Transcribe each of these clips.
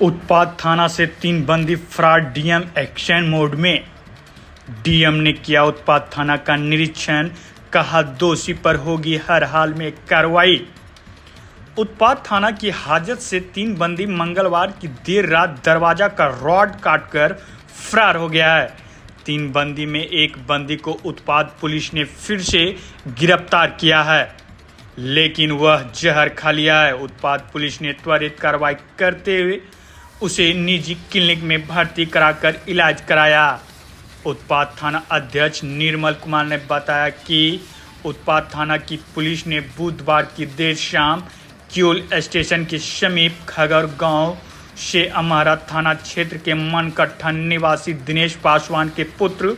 उत्पाद थाना से 3 बंदी फरार। डीएम एक्शन मोड में। डीएम ने किया उत्पाद थाना का निरीक्षण, कहा दोषी पर होगी हर हाल में कार्रवाई। उत्पाद थाना की हाजत से 3 बंदी मंगलवार की देर रात दरवाजा का रॉड काटकर फरार हो गया है। 3 बंदी में एक बंदी को उत्पाद पुलिस ने फिर से गिरफ्तार किया है, लेकिन वह जहर खा लिया है। उत्पाद पुलिस ने त्वरित कार्रवाई करते हुए उसे निजी क्लिनिक में भर्ती कराकर इलाज कराया। उत्पाद थाना अध्यक्ष निर्मल कुमार ने बताया कि उत्पाद थाना की पुलिस ने बुधवार की देर शाम क्यूल स्टेशन के समीप खगर गांव से अमहरा थाना क्षेत्र के मनकट्ठन निवासी दिनेश पासवान के पुत्र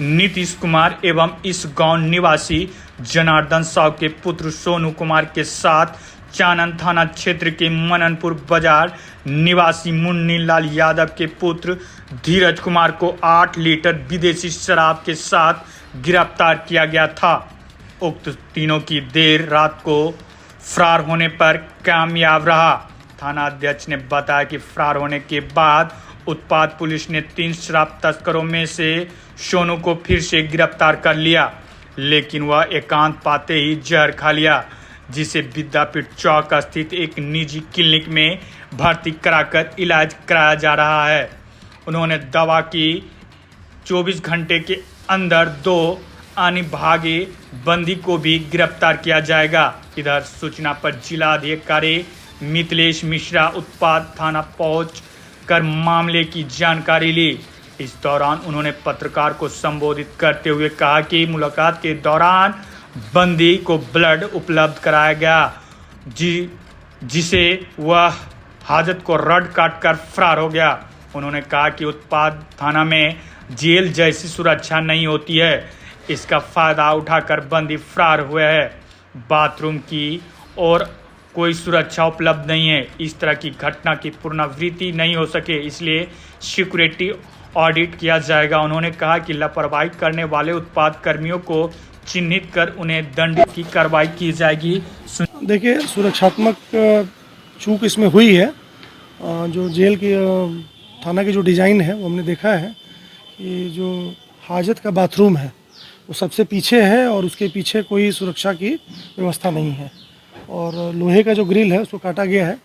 नीतीश कुमार एवं इस गांव निवासी जनार्दन साव के पुत्र सोनू कुमार के साथ चानन थाना क्षेत्र के मननपुर बाजार निवासी मुन्नी लाल यादव के पुत्र धीरज कुमार को 8 लीटर विदेशी शराब के साथ गिरफ्तार किया गया था। उक्त तीनों की देर रात को फरार होने पर कामयाब रहा। थाना अध्यक्ष ने बताया कि फरार होने के बाद उत्पाद पुलिस ने 3 शराब तस्करों में से सोनू को फिर से गिरफ्तार कर लिया, लेकिन वह एकांत पाते ही जहर खा लिया, जिसे विद्यापीठ चौक स्थित एक निजी क्लिनिक में भर्ती कराकर इलाज कराया जा रहा है। उन्होंने दवा की 24 घंटे के अंदर 2 अन्य भागी बंदी को भी गिरफ्तार किया जाएगा। इधर सूचना पर जिला अधिकारी मिथिलेश मिश्रा उत्पाद थाना पहुंच कर मामले की जानकारी ली। इस दौरान उन्होंने पत्रकार को संबोधित करते हुए कहा कि मुलाकात के दौरान बंदी को ब्लड उपलब्ध कराया गया, जिसे वह हाजत को रड काटकर फरार हो गया। उन्होंने कहा कि उत्पाद थाना में जेल जैसी सुरक्षा नहीं होती है, इसका फायदा उठाकर बंदी फरार हुए हैं। बाथरूम की और कोई सुरक्षा उपलब्ध नहीं है। इस तरह की घटना की पुनरावृत्ति नहीं हो सके, इसलिए सिक्योरिटी ऑडिट किया जाएगा। उन्होंने कहा कि लापरवाही करने वाले उत्पाद कर्मियों को चिन्हित कर उन्हें दंडित की कार्रवाई की जाएगी। देखिए, सुरक्षात्मक चूक इसमें हुई है। जो जेल की थाना की जो डिज़ाइन है वो हमने देखा है कि जो हाजत का बाथरूम है वो सबसे पीछे है और उसके पीछे कोई सुरक्षा की व्यवस्था नहीं है और लोहे का जो ग्रिल है उसको काटा गया है।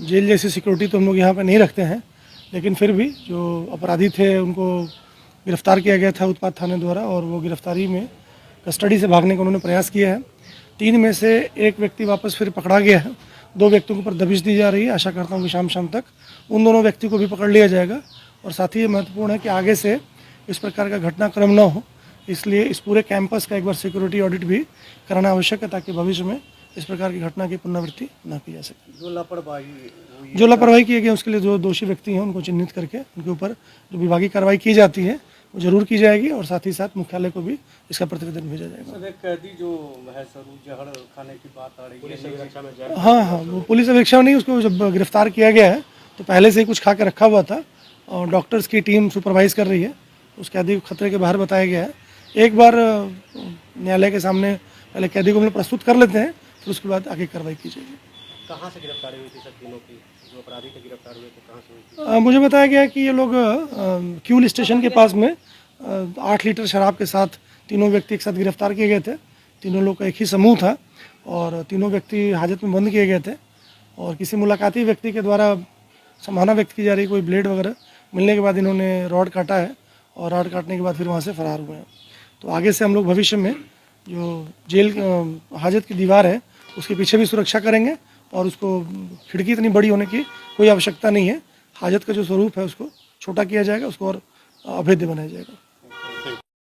जेल जैसी सिक्योरिटी तो हम लोग यहाँ पे नहीं रखते हैं, लेकिन फिर भी जो अपराधी थे उनको गिरफ्तार किया गया था उत्पाद थाने द्वारा और वो गिरफ्तारी में कस्टडी से भागने का उन्होंने प्रयास किया है। 3 में से एक व्यक्ति वापस फिर पकड़ा गया है। 2 व्यक्तियों के ऊपर दबिश दी जा रही है। आशा करता हूँ कि शाम तक उन दोनों व्यक्ति को भी पकड़ लिया जाएगा। और साथ ही ये महत्वपूर्ण है कि आगे से इस प्रकार का घटनाक्रम न हो, इसलिए इस पूरे कैंपस का एक बार सिक्योरिटी ऑडिट भी कराना आवश्यक है, ताकि भविष्य में इस प्रकार की घटना की पुनरावृत्ति न की जा सके। जो लापरवाही की गई उसके लिए जो दोषी व्यक्ति हैं उनको चिन्हित करके उनके ऊपर जो विभागीय कार्रवाई की जाती है वो जरूर की जाएगी और साथ ही साथ मुख्यालय को भी इसका प्रतिवेदन भेजा जाएगा। कैदी जो है जहर खाने की बात आ रही है। हाँ, वो पुलिस अपेक्षा नहीं, उसको जब गिरफ्तार किया गया है तो पहले से ही कुछ खा के रखा हुआ था और डॉक्टर्स की टीम सुपरवाइज कर रही है। उस कैदी को खतरे के बाहर बताया गया है। एक बार न्यायालय के सामने पहले कैदी को हम लोग प्रस्तुत कर लेते हैं, फिर उसके बाद आगे कार्रवाई की जाएगी। कहाँ से गिरफ्तारी हुई थी सर तीनों की? जो अपराधी के गिरफ्तार हुए थे कहाँ से हुई थी? मुझे बताया गया कि ये लोग क्यूल स्टेशन के पास में 8 लीटर शराब के साथ तीनों व्यक्ति एक साथ गिरफ्तार किए गए थे। तीनों लोग का एक ही समूह था और तीनों व्यक्ति हाजत में बंद किए गए थे और किसी मुलाकाती व्यक्ति के द्वारा संभावना व्यक्त की जा रही कोई ब्लेड वगैरह मिलने के बाद इन्होंने रॉड काटा है और रॉड काटने के बाद फिर वहाँ से फरार हुए हैं। तो आगे से हम लोग भविष्य में जो जेल हाजत की दीवार है उसके पीछे भी सुरक्षा करेंगे और उसको खिड़की इतनी बड़ी होने की कोई आवश्यकता नहीं है। हाजत का जो स्वरूप है उसको छोटा किया जाएगा, उसको और अभेद्य बनाया जाएगा।